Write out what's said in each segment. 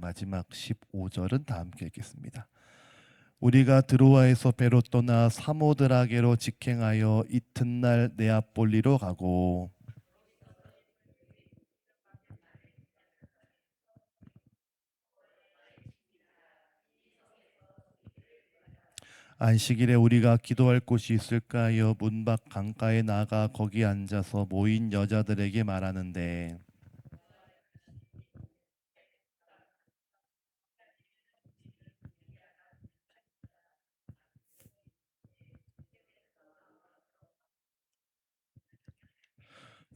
마지막 15절은 다 함께 읽겠습니다. 우리가 드로아에서 배로 떠나 사모드라게로 직행하여 이튿날 네아폴리로 가고 안식일에 우리가 기도할 곳이 있을까 하여 문 밖 강가에 나가 거기 앉아서 모인 여자들에게 말하는데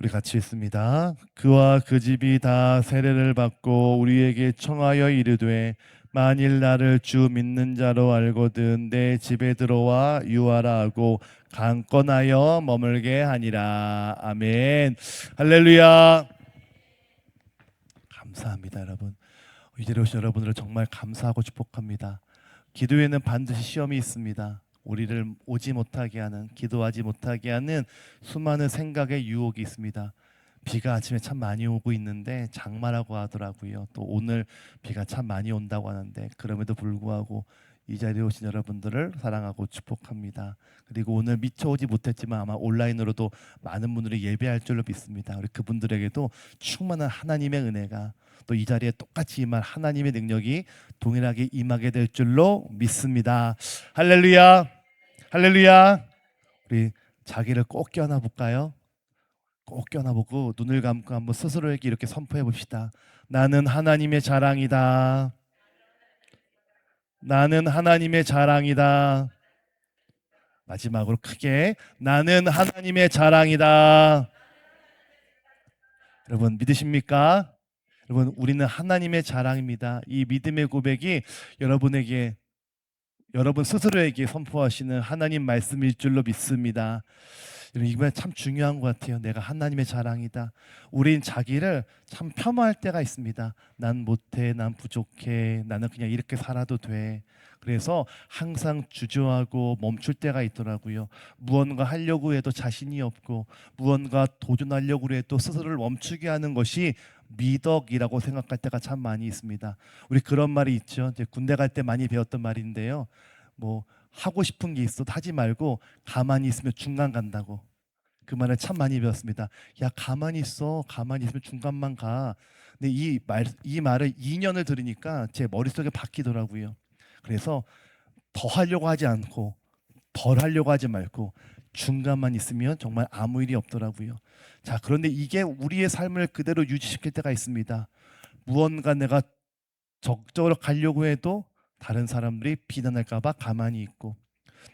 우리 같이 읽습니다. 그와 그 집이 다 세례를 받고 우리에게 청하여 이르되 만일 나를 주 믿는 자로 알거든 내 집에 들어와 유하라 하고 강권하여 머물게 하니라. 아멘. 할렐루야. 감사합니다, 여러분. 이제로 오신 여러분들을 정말 감사하고 축복합니다. 기도에는 반드시 시험이 있습니다. 우리를 오지 못하게 하는, 기도하지 못하게 하는 수많은 생각의 유혹이 있습니다. 비가 아침에 참 많이 오고 있는데 장마라고 하더라고요. 또 오늘 비가 참 많이 온다고 하는데 그럼에도 불구하고 이 자리에 오신 여러분들을 사랑하고 축복합니다. 그리고 오늘 미처 오지 못했지만 아마 온라인으로도 많은 분들이 예배할 줄로 믿습니다. 우리 그분들에게도 충만한 하나님의 은혜가 또 이 자리에 똑같이 임할 하나님의 능력이 동일하게 임하게 될 줄로 믿습니다. 할렐루야. 할렐루야. 우리 자기를 꼭 껴안아 볼까요? 꼭 껴안아 보고 눈을 감고 한번 스스로에게 이렇게 선포해 봅시다. 나는 하나님의 자랑이다. 나는 하나님의 자랑이다. 마지막으로 크게 나는 하나님의 자랑이다. 여러분 믿으십니까? 여러분 우리는 하나님의 자랑입니다. 이 믿음의 고백이 여러분에게 여러분 스스로에게 선포하시는 하나님 말씀일 줄로 믿습니다. 이번에 참 중요한 것 같아요. 내가 하나님의 자랑이다. 우린 자기를 참 폄하할 때가 있습니다. 난 못해, 난 부족해, 나는 그냥 이렇게 살아도 돼. 그래서 항상 주저하고 멈출 때가 있더라고요. 무언가 하려고 해도 자신이 없고 무언가 도전하려고 해도 스스로를 멈추게 하는 것이 미덕이라고 생각할 때가 참 많이 있습니다. 우리 그런 말이 있죠. 이제 군대 갈 때 많이 배웠던 말인데요. 뭐 하고 싶은 게 있어도 하지 말고 가만히 있으면 중간 간다고. 그 말을 참 많이 배웠습니다. 야 가만히 있어. 가만히 있으면 중간만 가. 근데 이 말을 2년을 들으니까 제 머릿속에 박히더라고요. 그래서 더 하려고 하지 않고 덜 하려고 하지 말고 중간만 있으면 정말 아무 일이 없더라고요. 자, 그런데 이게 우리의 삶을 그대로 유지시킬 때가 있습니다. 무언가 내가 적극적으로 가려고 해도 다른 사람들이 비난할까 봐 가만히 있고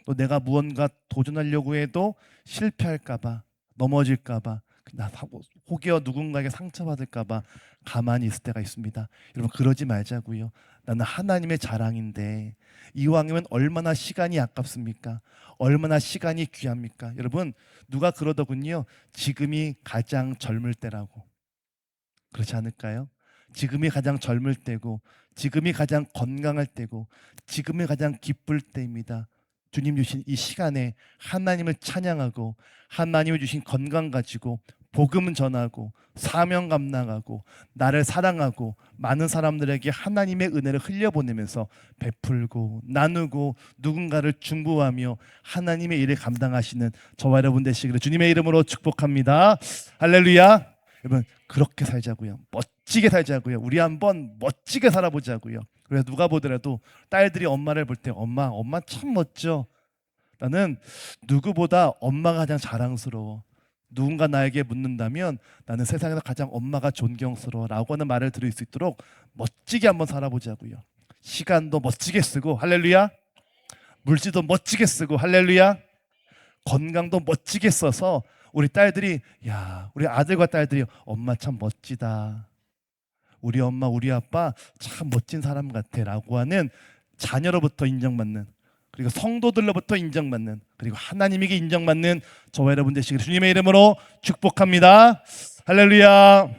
또 내가 무언가 도전하려고 해도 실패할까 봐 넘어질까 봐 혹여 누군가에게 상처받을까 봐 가만히 있을 때가 있습니다. 여러분 그러지 말자고요. 나는 하나님의 자랑인데 이왕이면 얼마나 시간이 아깝습니까? 얼마나 시간이 귀합니까? 여러분 누가 그러더군요. 지금이 가장 젊을 때라고. 그렇지 않을까요? 지금이 가장 젊을 때고 지금이 가장 건강할 때고 지금이 가장 기쁠 때입니다. 주님 주신 이 시간에 하나님을 찬양하고 하나님이 주신 건강 가지고 복음 전하고 사명 감당하고 나를 사랑하고 많은 사람들에게 하나님의 은혜를 흘려보내면서 베풀고 나누고 누군가를 중보하며 하나님의 일을 감당하시는 저와 여러분 되시기를 주님의 이름으로 축복합니다. 할렐루야. 여러분 그렇게 살자고요. 멋지게 살자고요. 우리 한번 멋지게 살아보자고요. 그래서 누가 보더라도 딸들이 엄마를 볼 때 엄마 참 멋져. 나는 누구보다 엄마가 가장 자랑스러워. 누군가 나에게 묻는다면 나는 세상에서 가장 엄마가 존경스러워라고 하는 말을 들을 수 있도록 멋지게 한번 살아보자고요. 시간도 멋지게 쓰고 할렐루야. 물질도 멋지게 쓰고 할렐루야. 건강도 멋지게 써서 우리 딸들이 야 우리 아들과 딸들이 엄마 참 멋지다. 우리 엄마 우리 아빠 참 멋진 사람 같아 라고 하는 자녀로부터 인정받는 그리고 성도들로부터 인정받는 그리고 하나님에게 인정받는 저와 여러분 되시기를 주님의 이름으로 축복합니다. 할렐루야.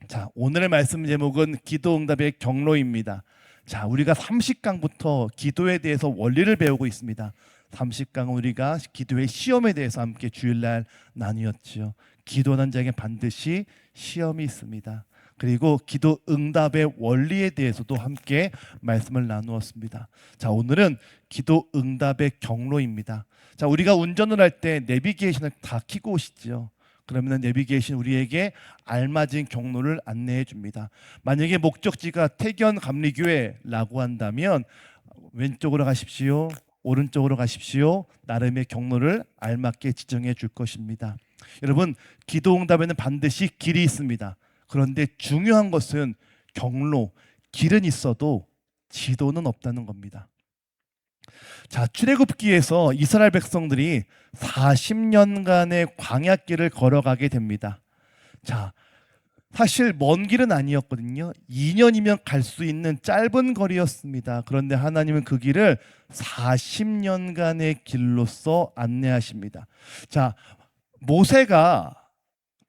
자 오늘의 말씀 제목은 기도응답의 경로입니다. 자 우리가 30강부터 기도에 대해서 원리를 배우고 있습니다. 30강은 우리가 기도의 시험에 대해서 함께 주일날 나누었죠. 기도하는 자에게 반드시 시험이 있습니다. 그리고 기도 응답의 원리에 대해서도 함께 말씀을 나누었습니다. 자, 오늘은 기도 응답의 경로입니다. 자, 우리가 운전을 할 때 내비게이션을 다 켜고 오시죠. 그러면 내비게이션 우리에게 알맞은 경로를 안내해 줍니다. 만약에 목적지가 태견 감리교회라고 한다면 왼쪽으로 가십시오, 오른쪽으로 가십시오, 나름의 경로를 알맞게 지정해 줄 것입니다. 여러분, 기도 응답에는 반드시 길이 있습니다. 그런데 중요한 것은 경로, 길은 있어도 지도는 없다는 겁니다. 자, 출애굽기에서 이스라엘 백성들이 40년간의 광야길을 걸어가게 됩니다. 자, 사실 먼 길은 아니었거든요. 2년이면 갈 수 있는 짧은 거리였습니다. 그런데 하나님은 그 길을 40년간의 길로서 안내하십니다. 자, 모세가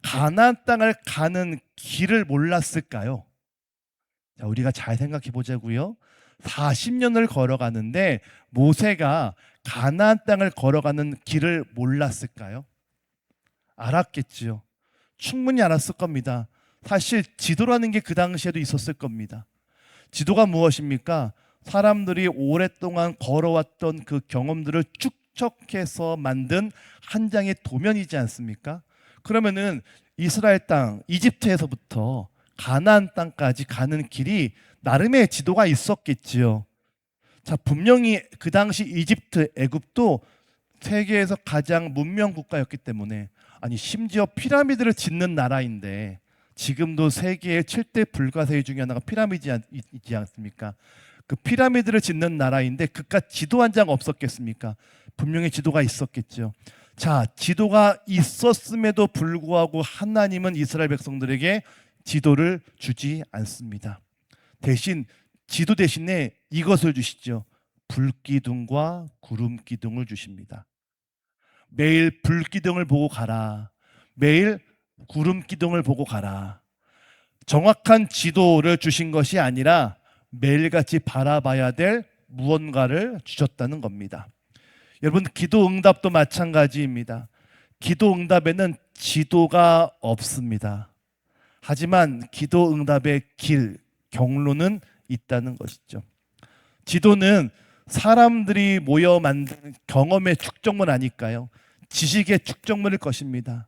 가나안 땅을 가는 길을 몰랐을까요? 자, 우리가 잘 생각해 보자고요. 40년을 걸어가는데 모세가 가나안 땅을 걸어가는 길을 몰랐을까요? 알았겠지요. 충분히 알았을 겁니다. 사실 지도라는 게 그 당시에도 있었을 겁니다. 지도가 무엇입니까? 사람들이 오랫동안 걸어왔던 그 경험들을 축적해서 만든 한 장의 도면이지 않습니까? 그러면은 이스라엘 땅, 이집트에서부터 가나안 땅까지 가는 길이 나름의 지도가 있었겠지요. 자, 분명히 그 당시 이집트, 애굽도 세계에서 가장 문명 국가였기 때문에, 아니 심지어 피라미드를 짓는 나라인데, 지금도 세계의 7대 불가사의 중에 하나가 피라미드이지 않습니까? 그 피라미드를 짓는 나라인데 그깟 지도 한 장 없었겠습니까? 분명히 지도가 있었겠죠. 자, 지도가 있었음에도 불구하고 하나님은 이스라엘 백성들에게 지도를 주지 않습니다. 대신 지도 대신에 이것을 주시죠. 불기둥과 구름기둥을 주십니다. 매일 불기둥을 보고 가라. 매일 구름기둥을 보고 가라. 정확한 지도를 주신 것이 아니라 매일같이 바라봐야 될 무언가를 주셨다는 겁니다. 여러분, 기도 응답도 마찬가지입니다. 기도 응답에는 지도가 없습니다. 하지만 기도 응답의 길, 경로는 있다는 것이죠. 지도는 사람들이 모여 만든 경험의 축적물 아닐까요? 지식의 축적물일 것입니다.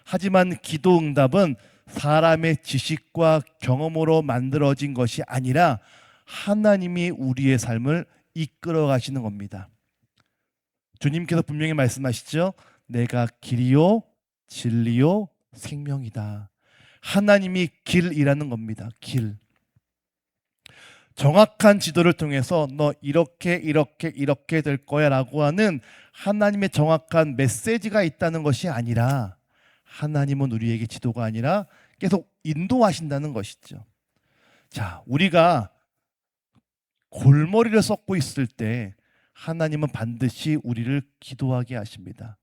하지만 기도 응답은 사람의 지식과 경험으로 만들어진 것이 아니라 하나님이 우리의 삶을 이끌어 가시는 겁니다. 주님께서 분명히 말씀하시죠. 내가 길이요 진리요 생명이다. 하나님이 길이라는 겁니다. 길. 정확한 지도를 통해서 너 이렇게 될 거야 라고 하는 하나님의 정확한 메시지가 있다는 것이 아니라, 하나님은 우리에게 지도가 아니라 계속 인도하신다는 것이죠. 자, 우리가 골머리를 썩고 있을 때 하나님은 반드시 우리를 기도하게 하십니다.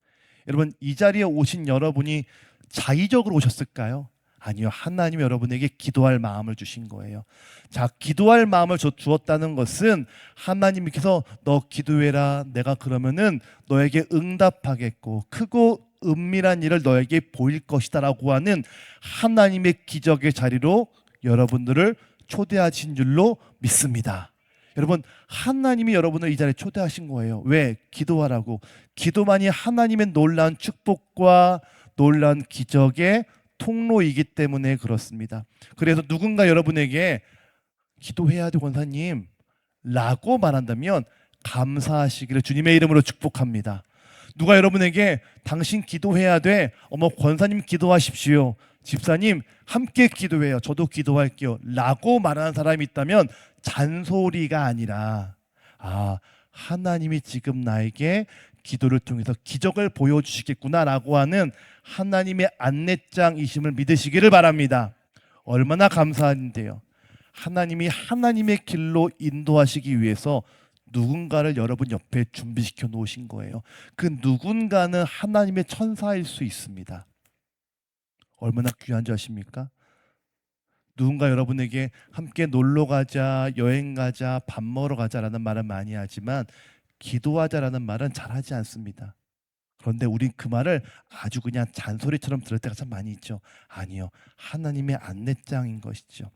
여러분, 이 자리에 오신 여러분이 자의적으로 오셨을까요? 아니요. 하나님이 여러분에게 기도할 마음을 주신 거예요. 자, 기도할 마음을 주었다는 것은 하나님께서 너 기도해라. 내가 그러면은 너에게 응답하겠고 크고 은밀한 일을 너에게 보일 것이다 라고 하는 하나님의 기적의 자리로 여러분들을 초대하신 줄로 믿습니다. 여러분, 하나님이 여러분을 이 자리에 초대하신 거예요. 왜? 기도하라고. 기도만이 하나님의 놀라운 축복과 놀라운 기적의 통로이기 때문에 그렇습니다. 그래서 누군가 여러분에게 기도해야 돼 권사님 라고 말한다면 감사하시기를 주님의 이름으로 축복합니다. 누가 여러분에게 당신 기도해야 돼, 어머 권사님 기도하십시오, 집사님 함께 기도해요, 저도 기도할게요 라고 말하는 사람이 있다면 잔소리가 아니라, 아, 하나님이 지금 나에게 기도를 통해서 기적을 보여주시겠구나라고 하는 하나님의 안내장이심을 믿으시기를 바랍니다. 얼마나 감사한데요. 하나님이 하나님의 길로 인도하시기 위해서 누군가를 여러분 옆에 준비시켜 놓으신 거예요. 그 누군가는 하나님의 천사일 수 있습니다. 얼마나 귀한 줄 아십니까? 누군가 여러분에게 함께 놀러 가자, 여행 가자, 밥 먹으러 가자라는 말은 많이 하지만 기도하자라는 말은 잘 하지 않습니다. 그런데 우린 그 말을 아주 그냥 잔소리처럼 들을 때가 참 많이 있죠. 아니요. 하나님의 안내장인 것이죠.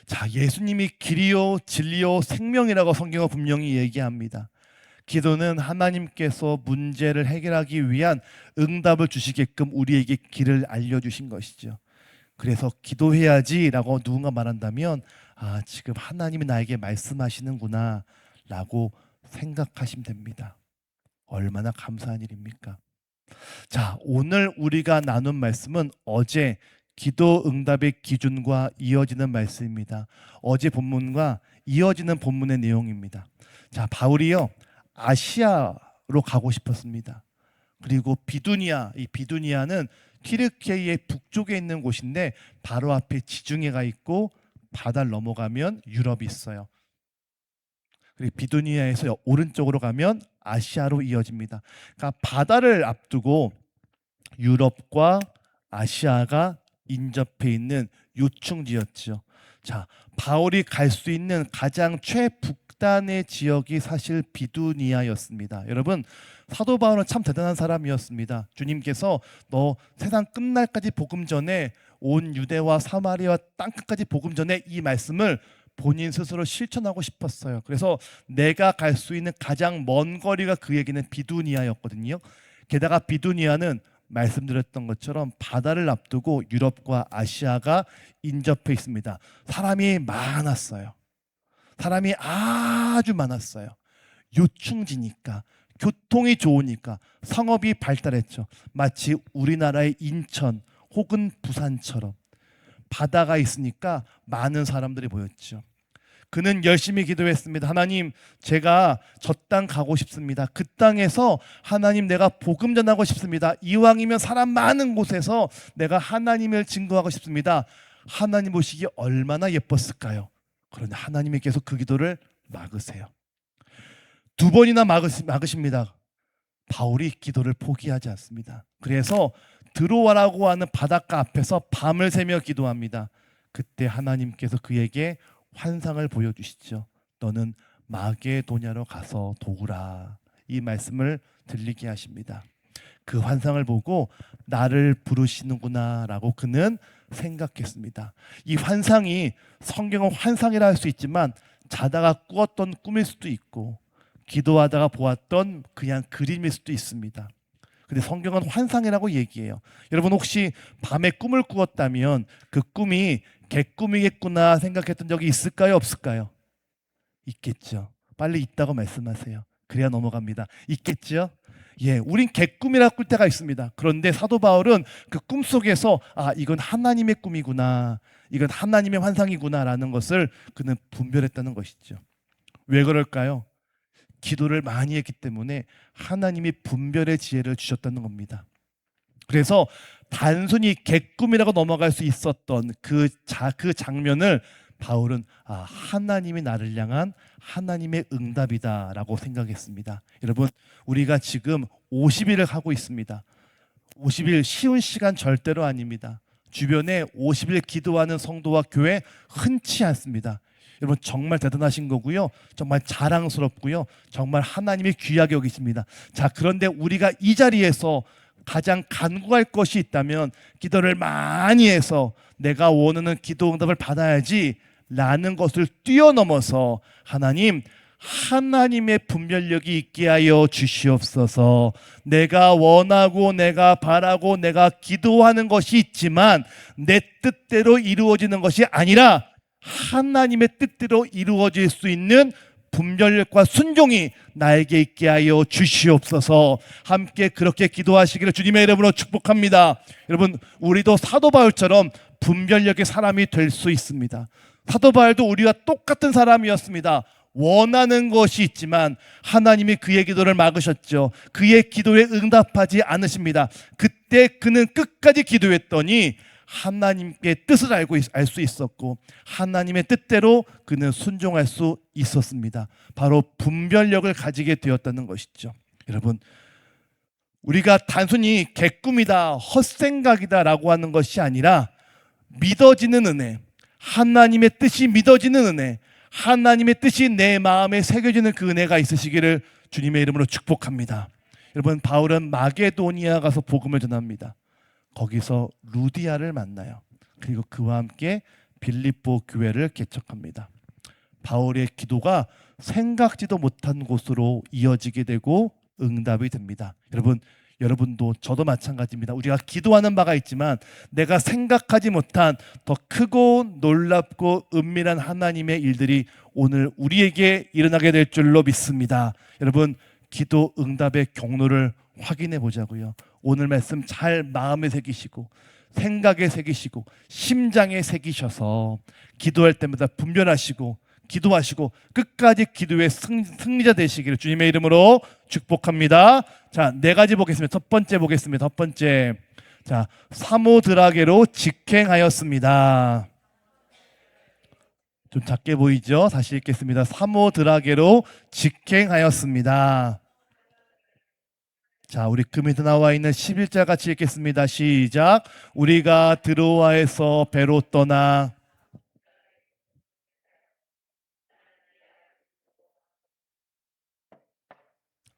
자, 예수님이 길이요 진리요 생명이라고 성경은 분명히 얘기합니다. 기도는 하나님께서 문제를 해결하기 위한 응답을 주시게끔 우리에게 길을 알려주신 것이죠. 그래서 기도해야지라고 누군가 말한다면 지금 하나님이 나에게 말씀하시는구나 라고 생각하시면 됩니다. 얼마나 감사한 일입니까? 자, 오늘 우리가 나눈 말씀은 어제 기도 응답의 기준과 이어지는 말씀입니다. 어제 본문과 이어지는 본문의 내용입니다. 자, 바울이요 아시아로 가고 싶었습니다. 그리고 비두니아, 이 비두니아는 튀르키예의 북쪽에 있는 곳인데 바로 앞에 지중해가 있고 바다를 넘어가면 유럽이 있어요. 그리고 비두니아에서 오른쪽으로 가면 아시아로 이어집니다. 그러니까 바다를 앞두고 유럽과 아시아가 인접해 있는 요충지였죠. 자, 바울이 갈 수 있는 가장 최북단의 지역이 사실 비두니아였습니다. 여러분, 사도 바울은 참 대단한 사람이었습니다. 주님께서 너 세상 끝날까지 복음 전에 온 유대와 사마리아 땅끝까지 복음 전에 이 말씀을 본인 스스로 실천하고 싶었어요. 그래서 내가 갈 수 있는 가장 먼 거리가 그에게는 비두니아였거든요. 게다가 비두니아는 말씀드렸던 것처럼 바다를 앞두고 유럽과 아시아가 인접해 있습니다. 사람이 많았어요. 사람이 아주 많았어요. 요충지니까, 교통이 좋으니까 상업이 발달했죠. 마치 우리나라의 인천 혹은 부산처럼 바다가 있으니까 많은 사람들이 모였죠. 그는 열심히 기도했습니다. 하나님, 제가 저 땅 가고 싶습니다. 그 땅에서 하나님 내가 복음 전하고 싶습니다. 이왕이면 사람 많은 곳에서 내가 하나님을 증거하고 싶습니다. 하나님 보시기에 얼마나 예뻤을까요? 그런데 하나님이 계속 그 기도를 막으세요. 2번이나 막으십니다. 바울이 기도를 포기하지 않습니다. 그래서 드로아라고 하는 바닷가 앞에서 밤을 새며 기도합니다. 그때 하나님께서 그에게 환상을 보여주시죠. 너는 마게도냐로 가서 도우라. 이 말씀을 들리게 하십니다. 그 환상을 보고 나를 부르시는구나 라고 그는 생각했습니다. 이 환상이 성경은 환상이라 할 수 있지만 자다가 꾸었던 꿈일 수도 있고 기도하다가 보았던 그냥 그림일 수도 있습니다. 근데 성경은 환상이라고 얘기해요. 여러분 혹시 밤에 꿈을 꾸었다면 그 꿈이 개꿈이겠구나 생각했던 적이 있을까요? 없을까요? 있겠죠. 빨리 있다고 말씀하세요. 그래야 넘어갑니다. 있겠죠? 예, 우린 개꿈이라 꿀 때가 있습니다. 그런데 사도 바울은 그 꿈속에서 이건 하나님의 꿈이구나, 이건 하나님의 환상이구나라는 것을 그는 분별했다는 것이죠. 왜 그럴까요? 기도를 많이 했기 때문에 하나님이 분별의 지혜를 주셨다는 겁니다. 그래서 단순히 개꿈이라고 넘어갈 수 있었던 그 장면을 바울은 하나님이 나를 향한 하나님의 응답이다라고 생각했습니다. 여러분, 우리가 지금 50일을 하고 있습니다. 50일 쉬운 시간 절대로 아닙니다. 주변에 50일 기도하는 성도와 교회 흔치 않습니다. 여러분 정말 대단하신 거고요. 정말 자랑스럽고요. 정말 하나님이 귀하게 여기십니다. 자, 그런데 우리가 이 자리에서 가장 간구할 것이 있다면 기도를 많이 해서 내가 원하는 기도 응답을 받아야지 라는 것을 뛰어넘어서 하나님의 분별력이 있게 하여 주시옵소서. 내가 원하고 내가 바라고 내가 기도하는 것이 있지만 내 뜻대로 이루어지는 것이 아니라 하나님의 뜻대로 이루어질 수 있는 분별력과 순종이 나에게 있게 하여 주시옵소서. 함께 그렇게 기도하시기를 주님의 이름으로 축복합니다. 여러분, 우리도 사도 바울처럼 분별력의 사람이 될 수 있습니다. 사도 바울도 우리와 똑같은 사람이었습니다. 원하는 것이 있지만 하나님이 그의 기도를 막으셨죠. 그의 기도에 응답하지 않으십니다. 그때 그는 끝까지 기도했더니 하나님께 뜻을 알 수 있었고 하나님의 뜻대로 그는 순종할 수 있었습니다. 바로 분별력을 가지게 되었다는 것이죠. 여러분, 우리가 단순히 개꿈이다, 헛생각이다 라고 하는 것이 아니라 믿어지는 은혜, 하나님의 뜻이 믿어지는 은혜, 하나님의 뜻이 내 마음에 새겨지는 그 은혜가 있으시기를 주님의 이름으로 축복합니다. 여러분, 바울은 마게도니아 가서 복음을 전합니다. 거기서 루디아를 만나요. 그리고 그와 함께 빌립보 교회를 개척합니다. 바울의 기도가 생각지도 못한 곳으로 이어지게 되고 응답이 됩니다. 여러분도 저도 마찬가지입니다. 우리가 기도하는 바가 있지만 내가 생각하지 못한 더 크고 놀랍고 은밀한 하나님의 일들이 오늘 우리에게 일어나게 될 줄로 믿습니다. 여러분, 기도 응답의 경로를 확인해 보자고요. 오늘 말씀 잘 마음에 새기시고 생각에 새기시고 심장에 새기셔서 기도할 때마다 분별하시고 기도하시고 끝까지 기도의 승리자 되시기를 주님의 이름으로 축복합니다. 자, 네 가지 보겠습니다. 첫 번째 보겠습니다. 첫 번째, 자, 사모드라게로 직행하였습니다. 좀 작게 보이죠? 다시 읽겠습니다. 사모드라게로 직행하였습니다. 자, 우리 그 밑에 나와 있는 11절 같이 읽겠습니다. 시작. 우리가 드로아에서 배로 떠나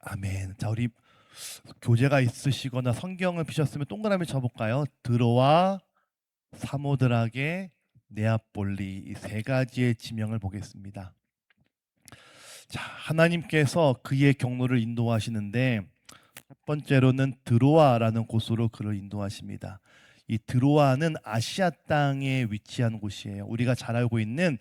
아멘. 자, 우리 교재가 있으시거나 성경을 피셨으면 동그라미 쳐볼까요? 드로아, 사모드라게, 네아폴리 이 세 가지의 지명을 보겠습니다. 자, 하나님께서 그의 경로를 인도하시는데 첫 번째로는 드로아라는 곳으로 그를 인도하십니다. 이 드로아는 아시아 땅에 위치한 곳이에요. 우리가 잘 알고 있는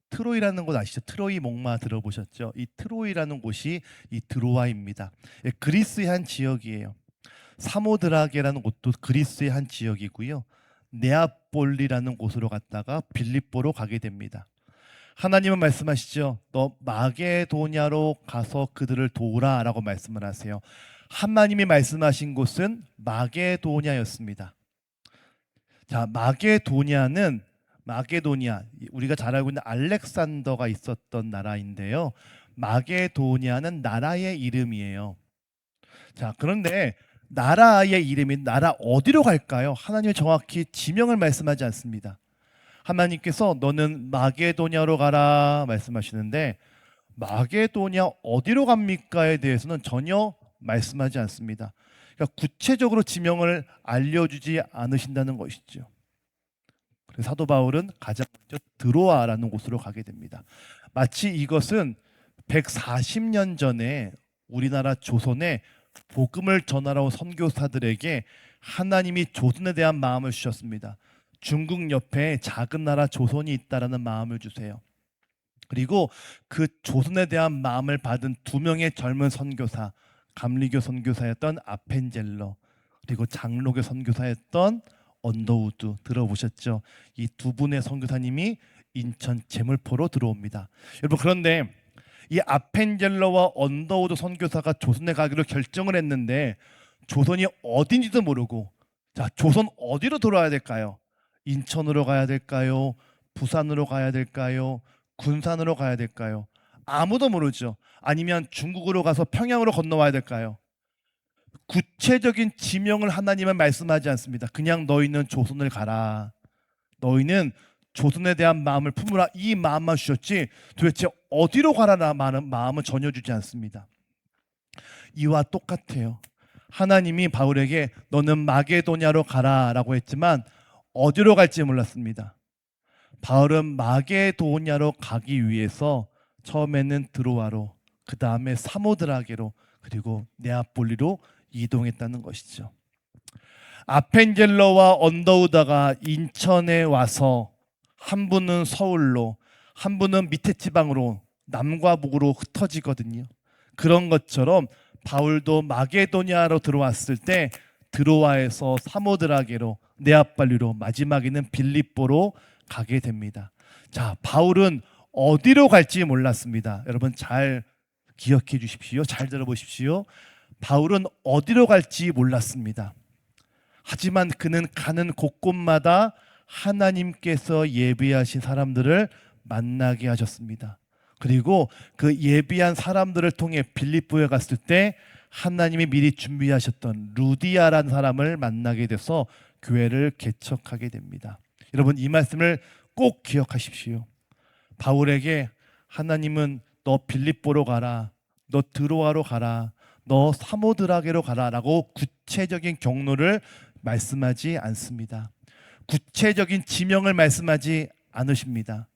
트로이라는 곳 아시죠? 트로이 목마 들어보셨죠? 이 트로이라는 곳이 이 드로아입니다. 예, 그리스의 한 지역이에요. 사모드라게라는 곳도 그리스의 한 지역이고요. 네아폴리라는 곳으로 갔다가 빌립보로 가게 됩니다. 하나님은 말씀하시죠. 너 마게도냐로 가서 그들을 도우라라고 말씀을 하세요. 하나님이 말씀하신 곳은 마게도냐였습니다. 자, 마게도니아, 우리가 잘 알고 있는 알렉산더가 있었던 나라인데요. 마게도니아는 나라의 이름이에요. 자, 그런데 나라의 이름이 나라 어디로 갈까요? 하나님이 정확히 지명을 말씀하지 않습니다. 하나님께서 너는 마게도냐로 가라 말씀하시는데 마게도냐 어디로 갑니까에 대해서는 전혀 말씀하지 않습니다. 그러니까 구체적으로 지명을 알려주지 않으신다는 것이죠. 그래서 사도 바울은 가장 먼저 드로아라는 곳으로 가게 됩니다. 마치 이것은 140년 전에 우리나라 조선에 복음을 전하러 온 선교사들에게 하나님이 조선에 대한 마음을 주셨습니다. 중국 옆에 작은 나라 조선이 있다라는 마음을 주세요. 그리고 그 조선에 대한 마음을 받은 두 명의 젊은 선교사, 감리교 선교사였던 아펜젤러, 그리고 장로교 선교사였던 언더우드 들어보셨죠? 이 두 분의 선교사님이 인천 제물포로 들어옵니다. 여러분, 그런데 이 아펜젤러와 언더우드 선교사가 조선에 가기로 결정을 했는데 조선이 어딘지도 모르고, 자, 조선 어디로 돌아야 될까요? 인천으로 가야 될까요? 부산으로 가야 될까요? 군산으로 가야 될까요? 아무도 모르죠. 아니면 중국으로 가서 평양으로 건너와야 될까요? 구체적인 지명을 하나님은 말씀하지 않습니다. 그냥 너희는 조선을 가라. 너희는 조선에 대한 마음을 품으라. 이 마음만 주셨지 도대체 어디로 가라라는 마음은 전혀 주지 않습니다. 이와 똑같아요. 하나님이 바울에게 너는 마게도냐로 가라라고 했지만 어디로 갈지 몰랐습니다. 바울은 마게도냐로 가기 위해서 처음에는 드로아로, 그 다음에 사모드라게로, 그리고 네아폴리로 이동했다는 것이죠. 아펜젤러와 언더우다가 인천에 와서 한 분은 서울로, 한 분은 밑에 지방으로, 남과 북으로 흩어지거든요. 그런 것처럼 바울도 마게도냐로 들어왔을 때 드로아에서 사모드라게로, 네아폴리로, 마지막에는 빌립보로 가게 됩니다. 자, 바울은 어디로 갈지 몰랐습니다. 여러분 잘 기억해 주십시오. 잘 들어보십시오. 바울은 어디로 갈지 몰랐습니다. 하지만 그는 가는 곳곳마다 하나님께서 예비하신 사람들을 만나게 하셨습니다. 그리고 그 예비한 사람들을 통해 빌립보에 갔을 때 하나님이 미리 준비하셨던 루디아라는 사람을 만나게 돼서 교회를 개척하게 됩니다. 여러분, 이 말씀을 꼭 기억하십시오. 바울에게 하나님은 너 빌립보로 가라, 너 드로아로 가라, 너 사모드라게로 가라라고 구체적인 경로를 말씀하지 않습니다. 구체적인 지명을 말씀하지 않으십니다.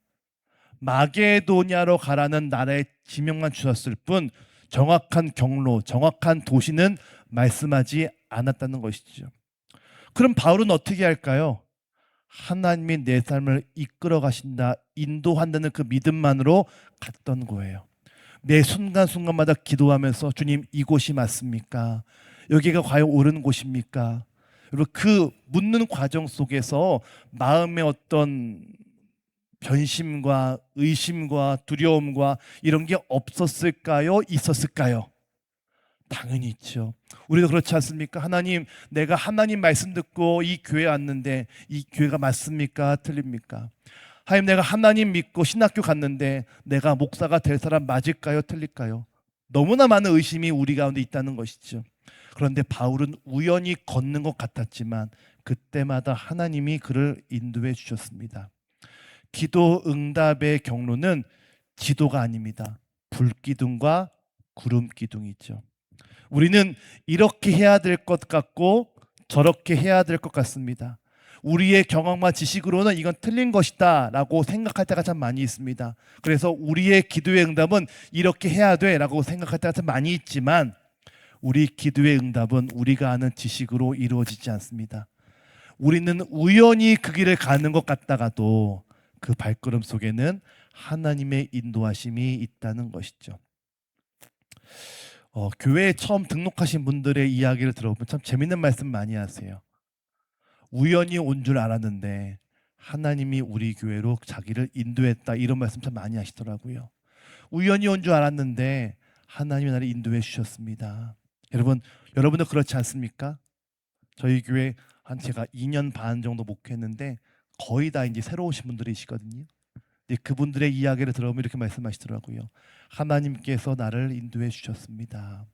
마게도냐로 가라는 나라의 지명만 주셨을 뿐 정확한 경로, 정확한 도시는 말씀하지 않았다는 것이죠. 그럼 바울은 어떻게 할까요? 하나님이 내 삶을 이끌어 가신다, 인도한다는 그 믿음만으로 갔던 거예요. 매 순간순간마다 기도하면서 주님, 이곳이 맞습니까? 여기가 과연 옳은 곳입니까? 여러분, 그 묻는 과정 속에서 마음의 어떤 변심과 의심과 두려움과 이런 게 없었을까요? 있었을까요? 당연히 있죠. 우리도 그렇지 않습니까? 하나님, 내가 하나님 말씀 듣고 이 교회 왔는데 이 교회가 맞습니까? 틀립니까? 하나님, 내가 하나님 믿고 신학교 갔는데 내가 목사가 될 사람 맞을까요? 틀릴까요? 너무나 많은 의심이 우리 가운데 있다는 것이죠. 그런데 바울은 우연히 걷는 것 같았지만 그때마다 하나님이 그를 인도해 주셨습니다. 기도 응답의 경로는 지도가 아닙니다. 불기둥과 구름기둥이죠. 우리는 이렇게 해야 될 것 같고 저렇게 해야 될 것 같습니다. 우리의 경험과 지식으로는 이건 틀린 것이다 라고 생각할 때가 참 많이 있습니다. 그래서 우리의 기도의 응답은 이렇게 해야 돼 라고 생각할 때가 참 많이 있지만 우리 기도의 응답은 우리가 아는 지식으로 이루어지지 않습니다. 우리는 우연히 그 길을 가는 것 같다가도 그 발걸음 속에는 하나님의 인도하심이 있다는 것이죠. 교회에 처음 등록하신 분들의 이야기를 들어보면 참 재밌는 말씀 많이 하세요. 우연히 온 줄 알았는데 하나님이 우리 교회로 자기를 인도했다, 이런 말씀 참 많이 하시더라고요. 우연히 온 줄 알았는데 하나님이 나를 인도해 주셨습니다. 여러분도 그렇지 않습니까? 저희 교회 한 제가 2년 반 정도 목회했는데 거의 다 이제 새로 오신 분들이시거든요. 근데 그분들의 이야기를 들어보면 이렇게 말씀하시더라고요. 하나님께서 나를 인도해 주셨습니다.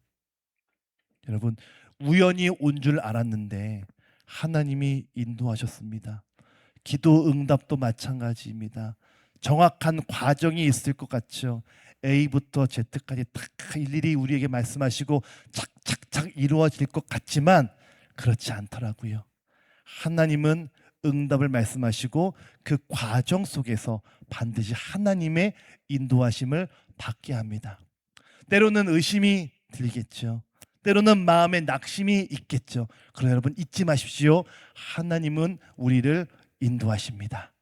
여러분, 우연히 온 줄 알았는데 하나님이 인도하셨습니다. 기도 응답도 마찬가지입니다. 정확한 과정이 있을 것 같죠. A부터 Z까지 딱 일일이 우리에게 말씀하시고 착착착 이루어질 것 같지만 그렇지 않더라고요. 하나님은 응답을 말씀하시고 그 과정 속에서 반드시 하나님의 인도하심을 받게 합니다. 때로는 의심이 들겠죠. 때로는 마음에 낙심이 있겠죠. 그러나 여러분, 잊지 마십시오. 하나님은 우리를 인도하십니다.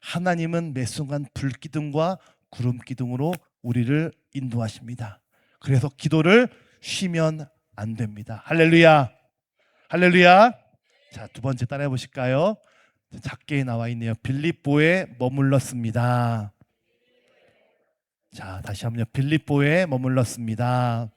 하나님은 매 순간 불기둥과 구름기둥으로 우리를 인도하십니다. 그래서 기도를 쉬면 안 됩니다. 할렐루야. 할렐루야. 자, 두 번째 따라해 보실까요? 작게 나와 있네요. 빌립보에 머물렀습니다. 자, 다시 한번요. 빌립보에 머물렀습니다.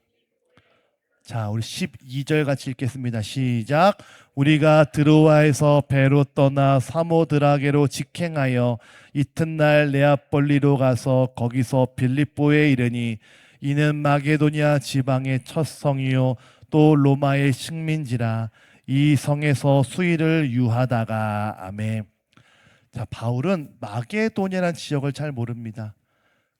자, 우리 12절 같이 읽겠습니다. 시작. 우리가 드로아에서 배로 떠나 사모드라게로 직행하여 이튿날 네아폴리로 가서 거기서 빌립보에 이르니 이는 마게도냐 지방의 첫 성이요 또 로마의 식민지라. 이 성에서 수일을 유하다가. 아멘. 자, 바울은 마게도냐라는 지역을 잘 모릅니다.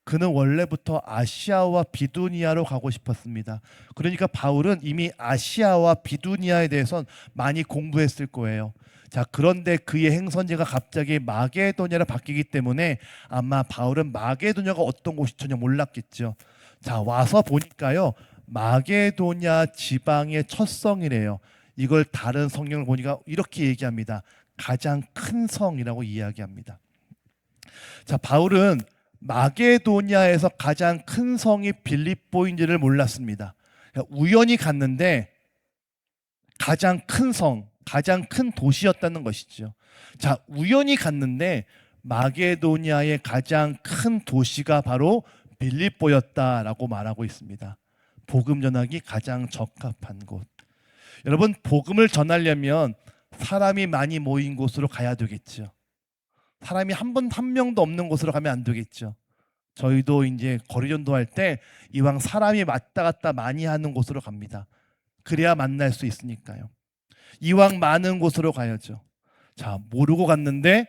그는 원래부터 아시아와 비두니아로 가고 싶었습니다. 그러니까 바울은 이미 아시아와 비두니아에 대해서 많이 공부했을 거예요. 자, 그런데 그의 행선지가 갑자기 마게도냐로 바뀌기 때문에 아마 바울은 마게도냐가 어떤 곳이 전혀 몰랐겠죠. 자, 와서 보니까요, 마게도냐 지방의 첫 성이래요. 이걸 다른 성경을 보니까 이렇게 얘기합니다. 가장 큰 성이라고 이야기합니다. 자, 바울은 마게도냐에서 가장 큰 성이 빌립보인지를 몰랐습니다. 우연히 갔는데 가장 큰 성, 가장 큰 도시였다는 것이죠. 자, 우연히 갔는데 마게도냐의 가장 큰 도시가 바로 빌립보였다라고 말하고 있습니다. 복음 전하기 가장 적합한 곳. 여러분, 복음을 전하려면 사람이 많이 모인 곳으로 가야 되겠죠. 사람이 한 명도 없는 곳으로 가면 안 되겠죠. 저희도 이제 거리 전도할 때 이왕 사람이 왔다 갔다 많이 하는 곳으로 갑니다. 그래야 만날 수 있으니까요. 이왕 많은 곳으로 가야죠. 자, 모르고 갔는데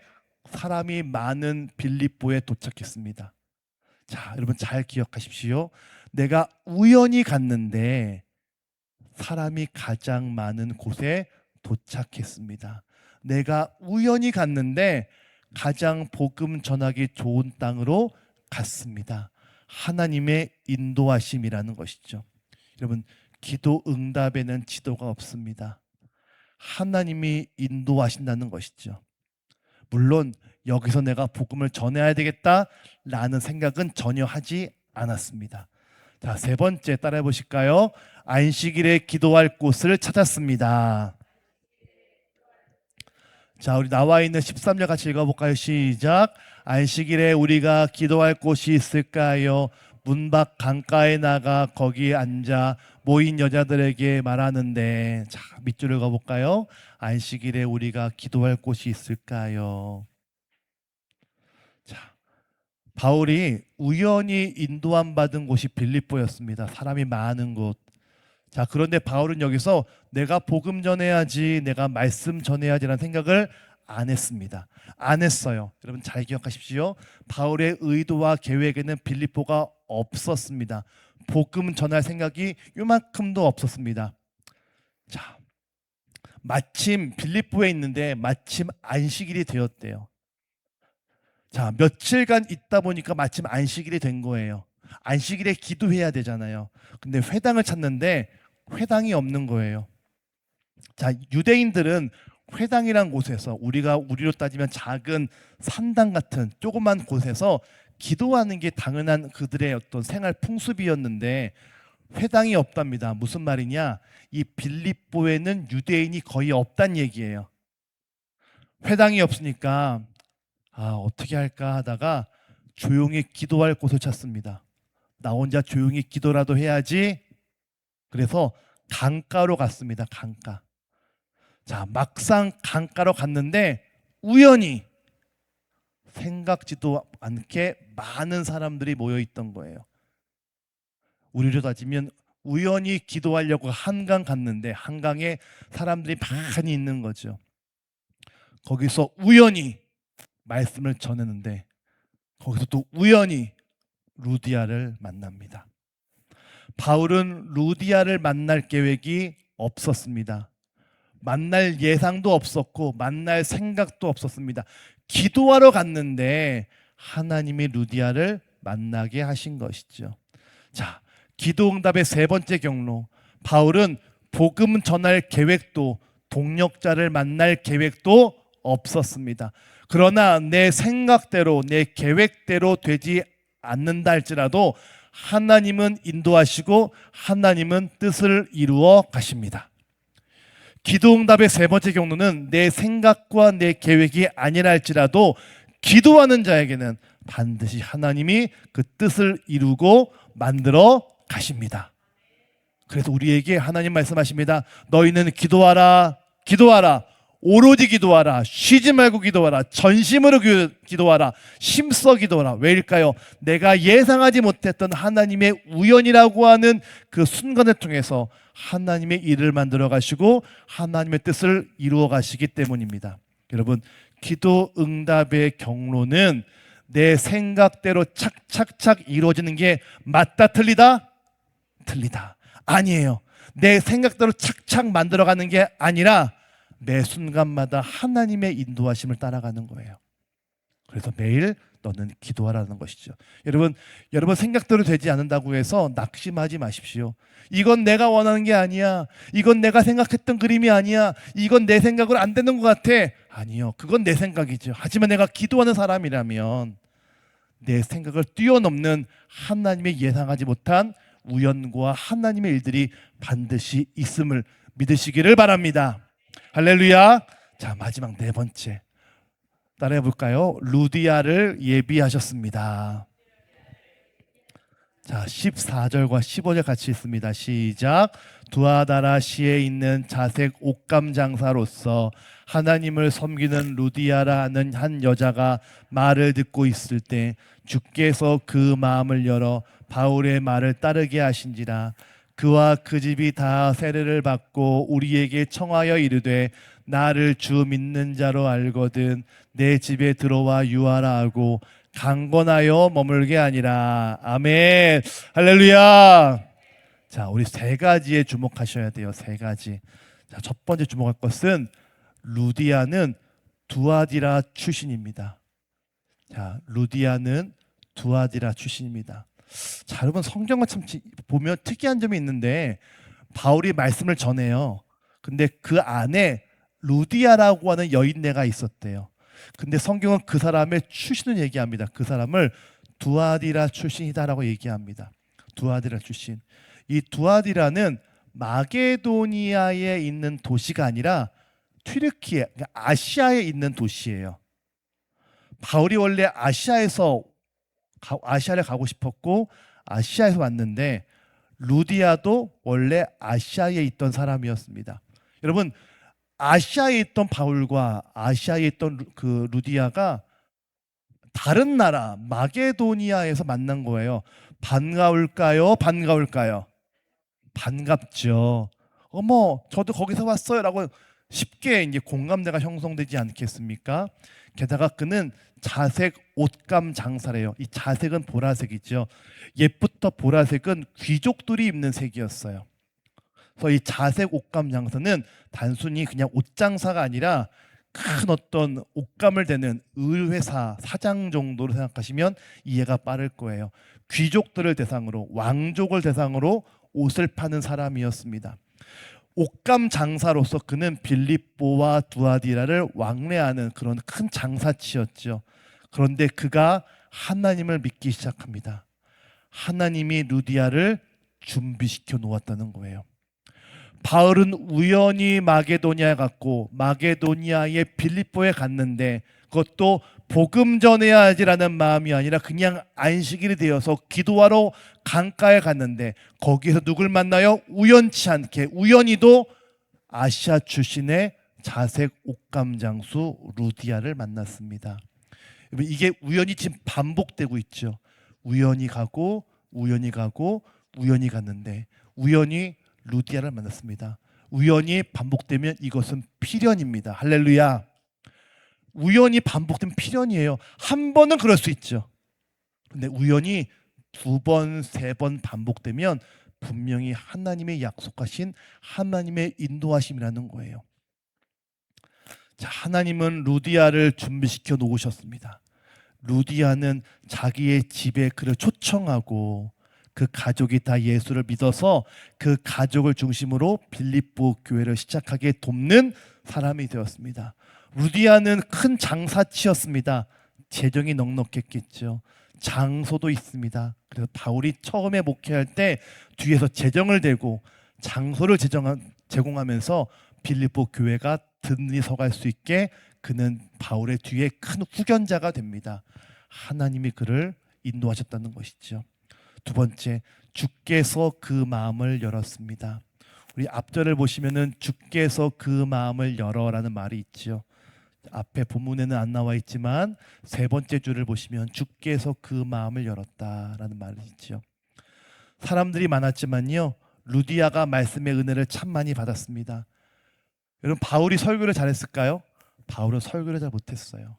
사람이 많은 빌립보에 도착했습니다. 자, 여러분 잘 기억하십시오. 내가 우연히 갔는데 사람이 가장 많은 곳에 도착했습니다. 내가 우연히 갔는데 가장 복음 전하기 좋은 땅으로 갔습니다. 하나님의 인도하심이라는 것이죠. 여러분, 기도 응답에는 지도가 없습니다. 하나님이 인도하신다는 것이죠. 물론 여기서 내가 복음을 전해야 되겠다라는 생각은 전혀 하지 않았습니다. 자, 세 번째 따라해 보실까요? 안식일에 기도할 곳을 찾았습니다. 자, 우리 나와 있는 13절 같이 읽어볼까요? 시작. 안식일에 우리가 기도할 곳이 있을까요? 문 밖 강가에 나가 거기에 앉아 모인 여자들에게 말하는데, 자, 밑줄 읽어볼까요? 안식일에 우리가 기도할 곳이 있을까요? 자, 바울이 우연히 인도함 받은 곳이 빌립보였습니다. 사람이 많은 곳. 자, 그런데 바울은 여기서 내가 복음 전해야지, 내가 말씀 전해야지라는 생각을 안 했습니다. 안 했어요. 여러분 잘 기억하십시오. 바울의 의도와 계획에는 빌립보가 없었습니다. 복음 전할 생각이 요만큼도 없었습니다. 자, 마침 빌립보에 있는데 마침 안식일이 되었대요. 자, 며칠간 있다 보니까 마침 안식일이 된 거예요. 안식일에 기도해야 되잖아요. 근데 회당을 찾는데 회당이 없는 거예요. 자, 유대인들은 회당이란 곳에서 우리로 따지면 작은 산당 같은 조그만 곳에서 기도하는 게 당연한 그들의 어떤 생활 풍습이었는데 회당이 없답니다. 무슨 말이냐? 이 빌립보에는 유대인이 거의 없단 얘기예요. 회당이 없으니까 어떻게 할까 하다가 조용히 기도할 곳을 찾습니다. 나 혼자 조용히 기도라도 해야지. 그래서 강가로 갔습니다. 강가. 자, 막상 강가로 갔는데 우연히 생각지도 않게 많은 사람들이 모여 있던 거예요. 우리로 따지면 우연히 기도하려고 한강 갔는데 한강에 사람들이 많이 있는 거죠. 거기서 우연히 말씀을 전했는데 거기서 또 우연히 루디아를 만납니다. 바울은 루디아를 만날 계획이 없었습니다. 만날 예상도 없었고 만날 생각도 없었습니다. 기도하러 갔는데 하나님이 루디아를 만나게 하신 것이죠. 자, 기도응답의 세 번째 경로. 바울은 복음 전할 계획도 동력자를 만날 계획도 없었습니다. 그러나 내 생각대로 내 계획대로 되지 않는다 할지라도 하나님은 인도하시고 하나님은 뜻을 이루어 가십니다. 기도응답의 세 번째 경로는 내 생각과 내 계획이 아니라 할지라도 기도하는 자에게는 반드시 하나님이 그 뜻을 이루고 만들어 가십니다. 그래서 우리에게 하나님 말씀하십니다. 너희는 기도하라, 기도하라, 오로지 기도하라, 쉬지 말고 기도하라, 전심으로 기도하라, 힘써 기도하라. 왜일까요? 내가 예상하지 못했던 하나님의 우연이라고 하는 그 순간을 통해서 하나님의 일을 만들어 가시고 하나님의 뜻을 이루어 가시기 때문입니다. 여러분, 기도 응답의 경로는 내 생각대로 착착착 이루어지는 게 맞다 틀리다? 틀리다. 아니에요. 내 생각대로 착착 만들어가는 게 아니라 매 순간마다 하나님의 인도하심을 따라가는 거예요. 그래서 매일 너는 기도하라는 것이죠. 여러분 생각대로 되지 않는다고 해서 낙심하지 마십시오. 이건 내가 원하는 게 아니야. 이건 내가 생각했던 그림이 아니야. 이건 내 생각으로 안 되는 것 같아. 아니요. 그건 내 생각이죠. 하지만 내가 기도하는 사람이라면 내 생각을 뛰어넘는 하나님의 예상하지 못한 우연과 하나님의 일들이 반드시 있음을 믿으시기를 바랍니다. 할렐루야. 자, 마지막 네 번째 따라해 볼까요? 루디아를 예비하셨습니다. 자, 14절과 15절 같이 있습니다. 시작. 두아다라 시에 있는 자색 옷감 장사로서 하나님을 섬기는 루디아라 하는 한 여자가 말을 듣고 있을 때 주께서 그 마음을 열어 바울의 말을 따르게 하신지라. 그와 그 집이 다 세례를 받고 우리에게 청하여 이르되 나를 주 믿는 자로 알거든 내 집에 들어와 유하라 하고 강건하여 머물게 아니라. 아멘. 할렐루야. 자, 우리 세 가지에 주목하셔야 돼요. 세 가지. 자, 첫 번째 주목할 것은 루디아는 두아디라 출신입니다. 자, 루디아는 두아디라 출신입니다. 자, 여러분 성경을 참 보면 특이한 점이 있는데 바울이 말씀을 전해요. 근데 그 안에 루디아라고 하는 여인네가 있었대요. 근데 성경은 그 사람의 출신을 얘기합니다. 그 사람을 두아디라 출신이다라고 얘기합니다. 두아디라 출신. 이 두아디라는 마게도니아에 있는 도시가 아니라 튀르키예, 그러니까 아시아에 있는 도시예요. 바울이 원래 아시아를 가고 싶었고 아시아에서 왔는데 루디아도 원래 아시아에 있던 사람이었습니다. 여러분, 아시아에 있던 바울과 아시아에 있던 그 루디아가 다른 나라 마게도니아에서 만난 거예요. 반가울까요? 반가울까요? 반갑죠. 어머, 저도 거기서 왔어요라고 쉽게 이제 공감대가 형성되지 않겠습니까? 게다가 그는 자색 옷감 장사래요. 이 자색은 보라색이죠. 옛부터 보라색은 귀족들이 입는 색이었어요. 그래서 이 자색 옷감 장사는 단순히 그냥 옷 장사가 아니라 큰 어떤 옷감을 대는 의회사 사장 정도로 생각하시면 이해가 빠를 거예요. 귀족들을 대상으로, 왕족을 대상으로 옷을 파는 사람이었습니다. 옷감 장사로서 그는 빌립보와 두아디라를 왕래하는 그런 큰 장사치였죠. 그런데 그가 하나님을 믿기 시작합니다. 하나님이 루디아를 준비시켜 놓았다는 거예요. 바울은 우연히 마게도니아에 갔고 마게도니아의 빌립보에 갔는데 그것도 복음 전해야지라는 마음이 아니라 그냥 안식일이 되어서 기도하러 강가에 갔는데 거기에서 누굴 만나요? 우연치 않게 우연히도 아시아 출신의 자색 옷감 장수 루디아를 만났습니다. 이게 우연히 지금 반복되고 있죠. 우연히 가고 우연히 가고 우연히 갔는데 우연히 루디아를 만났습니다. 우연히 반복되면 이것은 필연입니다. 할렐루야. 우연히 반복된 필연이에요. 한 번은 그럴 수 있죠. 근데 우연히 두 번, 세 번 반복되면 분명히 하나님의 약속하신 하나님의 인도하심이라는 거예요. 자, 하나님은 루디아를 준비시켜 놓으셨습니다. 루디아는 자기의 집에 그를 초청하고 그 가족이 다 예수를 믿어서 그 가족을 중심으로 빌립보 교회를 시작하게 돕는 사람이 되었습니다. 루디아는 큰 장사치였습니다. 재정이 넉넉했겠죠. 장소도 있습니다. 그래서 바울이 처음에 목회할 때 뒤에서 재정을 대고 장소를 제공하면서 빌립보 교회가 든든히 서갈 수 있게 그는 바울의 뒤에 큰 후견자가 됩니다. 하나님이 그를 인도하셨다는 것이죠. 두 번째, 주께서 그 마음을 열었습니다. 우리 앞절을 보시면은 주께서 그 마음을 열어라는 말이 있죠. 앞에 본문에는 안 나와 있지만 세 번째 줄을 보시면 주께서 그 마음을 열었다라는 말이 있죠. 사람들이 많았지만요, 루디아가 말씀의 은혜를 참 많이 받았습니다. 여러분, 바울이 설교를 잘했을까요? 바울은 설교를 잘 못했어요.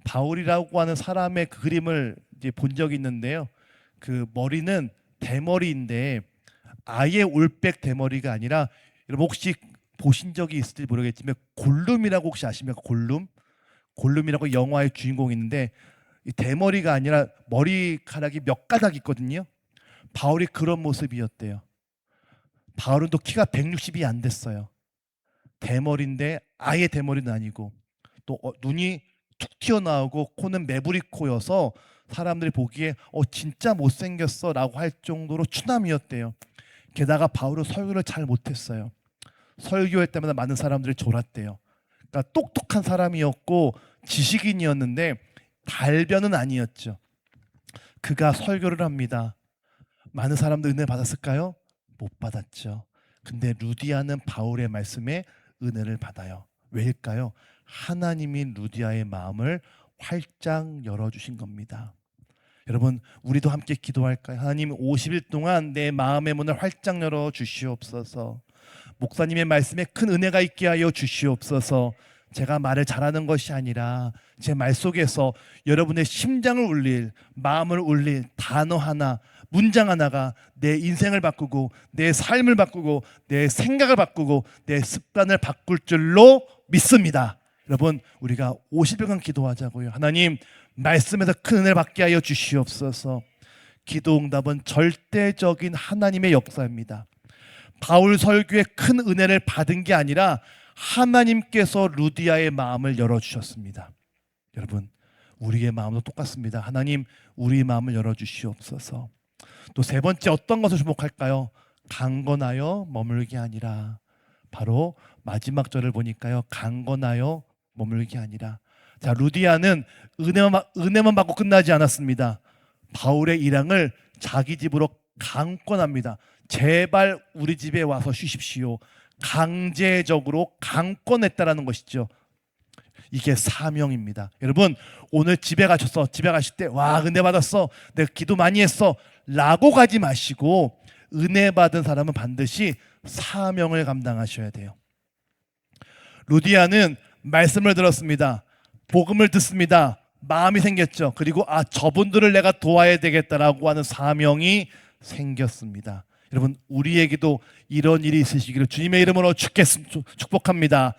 바울이라고 하는 사람의 그 그림을 이제 본 적이 있는데요. 그 머리는 대머리인데 아예 올백 대머리가 아니라, 여러분 혹시 보신 적이 있을지 모르겠지만 골룸이라고 혹시 아십니까? 골룸이라고 영화의 주인공이 있는데 이 대머리가 아니라 머리카락이 몇 가닥 있거든요. 바울이 그런 모습이었대요. 바울은 또 키가 160이 안 됐어요. 대머리인데 아예 대머리는 아니고 또 눈이 툭 튀어나오고 코는 매부리 코여서 사람들이 보기에 진짜 못생겼어 라고 할 정도로 추남이었대요. 게다가 바울은 설교를 잘 못했어요. 설교할 때마다 많은 사람들이 졸았대요. 그러니까 똑똑한 사람이었고 지식인이었는데 달변은 아니었죠. 그가 설교를 합니다. 많은 사람들 은혜 받았을까요? 못 받았죠. 근데 루디아는 바울의 말씀에 은혜를 받아요. 왜일까요? 하나님이 루디아의 마음을 활짝 열어주신 겁니다. 여러분, 우리도 함께 기도할까요? 하나님, 50일 동안 내 마음의 문을 활짝 열어 주시옵소서. 목사님의 말씀에 큰 은혜가 있게 하여 주시옵소서. 제가 말을 잘하는 것이 아니라 제 말 속에서 여러분의 심장을 울릴, 마음을 울릴 단어 하나, 문장 하나가 내 인생을 바꾸고 내 삶을 바꾸고 내 생각을 바꾸고 내 습관을 바꿀 줄로 믿습니다. 여러분, 우리가 50일간 기도하자고요. 하나님, 말씀에서 큰 은혜를 받게 하여 주시옵소서. 기도 응답은 절대적인 하나님의 역사입니다. 바울 설교에 큰 은혜를 받은 게 아니라 하나님께서 루디아의 마음을 열어주셨습니다. 여러분, 우리의 마음도 똑같습니다. 하나님, 우리의 마음을 열어주시옵소서. 또 세 번째, 어떤 것을 주목할까요? 강건하여 머물게 아니라. 바로 마지막 절을 보니까요, 강건하여 머물게 아니라. 자, 루디아는 은혜만 받고 끝나지 않았습니다. 바울의 일항을 자기 집으로 강권합니다. 제발 우리 집에 와서 쉬십시오. 강제적으로 강권했다라는 것이죠. 이게 사명입니다. 여러분, 오늘 집에 가실 때 와, 은혜 받았어, 내가 기도 많이 했어 라고 가지 마시고, 은혜 받은 사람은 반드시 사명을 감당하셔야 돼요. 루디아는 말씀을 들었습니다. 복음을 듣습니다. 마음이 생겼죠. 그리고 저분들을 내가 도와야 되겠다라고 하는 사명이 생겼습니다. 여러분, 우리에게도 이런 일이 있으시기를 주님의 이름으로 축복합니다.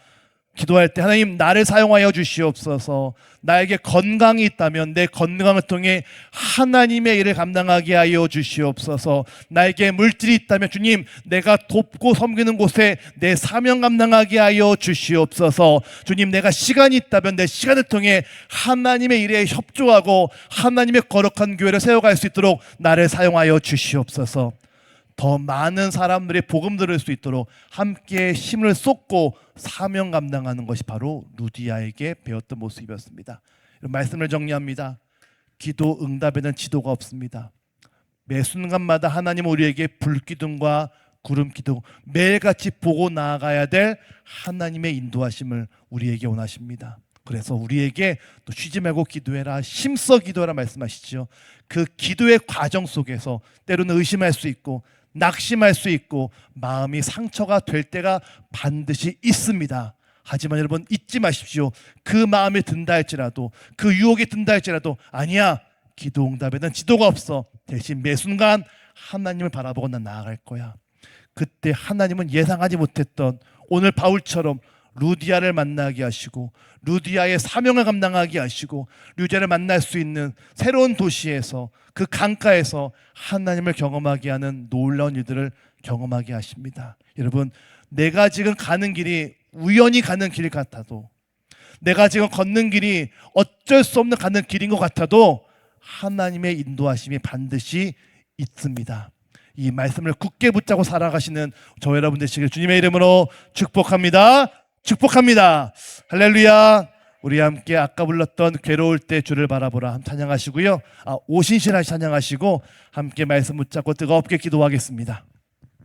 기도할 때 하나님, 나를 사용하여 주시옵소서. 나에게 건강이 있다면 내 건강을 통해 하나님의 일을 감당하게 하여 주시옵소서. 나에게 물질이 있다면 주님, 내가 돕고 섬기는 곳에 내 사명 감당하게 하여 주시옵소서. 주님, 내가 시간이 있다면 내 시간을 통해 하나님의 일에 협조하고 하나님의 거룩한 교회를 세워갈 수 있도록 나를 사용하여 주시옵소서. 더 많은 사람들이 복음 들을 수 있도록 함께 힘을 쏟고 사명 감당하는 것이 바로 루디아에게 배웠던 모습이었습니다. 말씀을 정리합니다. 기도 응답에는 지도가 없습니다. 매 순간마다 하나님은 우리에게 불기둥과 구름기둥, 매일같이 보고 나아가야 될 하나님의 인도하심을 우리에게 원하십니다. 그래서 우리에게 또 쉬지 말고 기도해라, 힘써 기도해라 말씀하시죠. 그 기도의 과정 속에서 때로는 의심할 수 있고 낙심할 수 있고 마음이 상처가 될 때가 반드시 있습니다. 하지만 여러분, 잊지 마십시오. 그 마음이 든다 할지라도, 그 유혹이 든다 할지라도, 아니야, 기도 응답에는 지도가 없어. 대신 매 순간 하나님을 바라보고 난 나아갈 거야. 그때 하나님은 예상하지 못했던, 오늘 바울처럼 루디아를 만나게 하시고 루디아의 사명을 감당하게 하시고 루디아를 만날 수 있는 새로운 도시에서, 그 강가에서 하나님을 경험하게 하는 놀라운 일들을 경험하게 하십니다. 여러분, 내가 지금 가는 길이 우연히 가는 길 같아도, 내가 지금 걷는 길이 어쩔 수 없는 가는 길인 것 같아도 하나님의 인도하심이 반드시 있습니다. 이 말씀을 굳게 붙잡고 살아가시는 저 여러분 되시길 주님의 이름으로 축복합니다. 축복합니다. 할렐루야. 우리 함께 아까 불렀던 괴로울 때 주를 바라보라 찬양하시고요. 오신실하시 찬양하시고 함께 말씀 붙잡고 뜨겁게 기도하겠습니다.